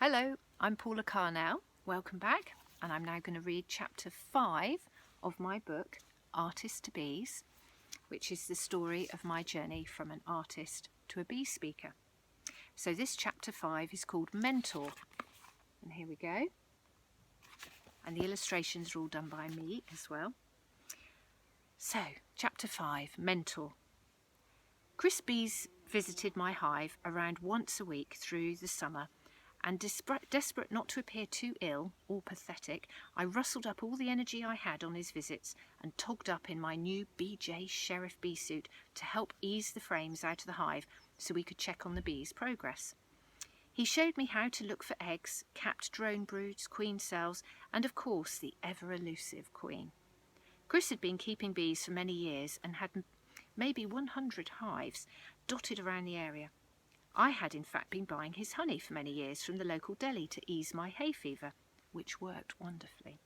Hello, I'm Paula now. Welcome back, and I'm now going to read chapter 5 of my book, Artist to Bees, which is the story of my journey from an artist to a bee speaker. So this chapter 5 is called Mentor, and here we go. And the illustrations are all done by me as well. So, chapter 5, Mentor. Chris bees visited my hive around once a week through the summer, and desperate not to appear too ill or pathetic, I rustled up all the energy I had on his visits and togged up in my new BJ Sheriff bee suit to help ease the frames out of the hive so we could check on the bees' progress. He showed me how to look for eggs, capped drone broods, queen cells, and of course the ever-elusive queen. Chris had been keeping bees for many years and had maybe 100 hives dotted around the area. I had in fact been buying his honey for many years from the local deli to ease my hay fever, which worked wonderfully.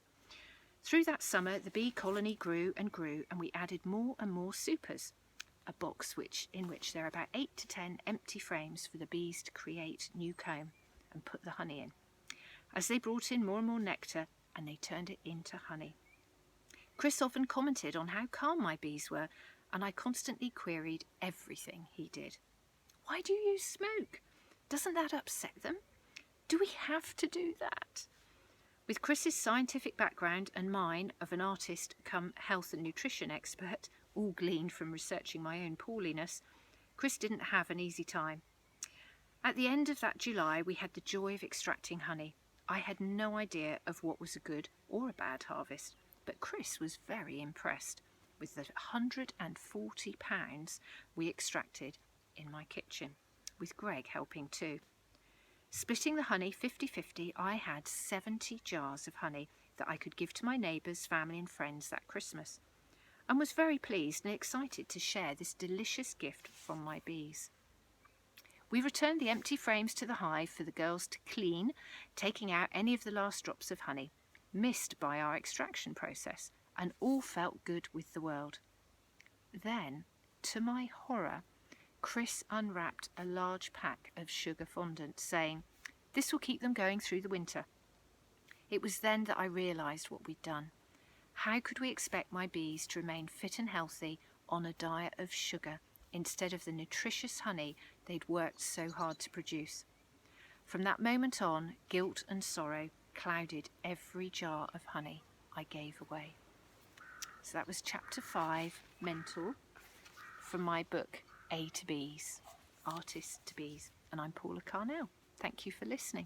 Through that summer the bee colony grew, and we added more and more supers, a box in which there are about 8 to 10 empty frames for the bees to create new comb and put the honey in. As they brought in more and more nectar, and they turned it into honey. Chris often commented on how calm my bees were, and I constantly queried everything he did. Why do you use smoke? Doesn't that upset them? Do we have to do that? With Chris's scientific background and mine of an artist come health and nutrition expert, all gleaned from researching my own poorliness, Chris didn't have an easy time. At the end of that July, we had the joy of extracting honey. I had no idea of what was a good or a bad harvest, but Chris was very impressed with the 140 pounds we extracted in my kitchen, with Greg helping too. Splitting the honey 50-50, I had 70 jars of honey that I could give to my neighbours, family and friends that Christmas, and was very pleased and excited to share this delicious gift from my bees. We returned the empty frames to the hive for the girls to clean, taking out any of the last drops of honey missed by our extraction process, and all felt good with the world. Then, to my horror, Chris unwrapped a large pack of sugar fondant, saying, "This will keep them going through the winter." It was then that I realised what we'd done. How could we expect my bees to remain fit and healthy on a diet of sugar instead of the nutritious honey they'd worked so hard to produce? From that moment on, guilt and sorrow clouded every jar of honey I gave away. So that was chapter 5, Mentor, from my book, A to Bees, Artist to Bees, and I'm Paula Carnell. Thank you for listening.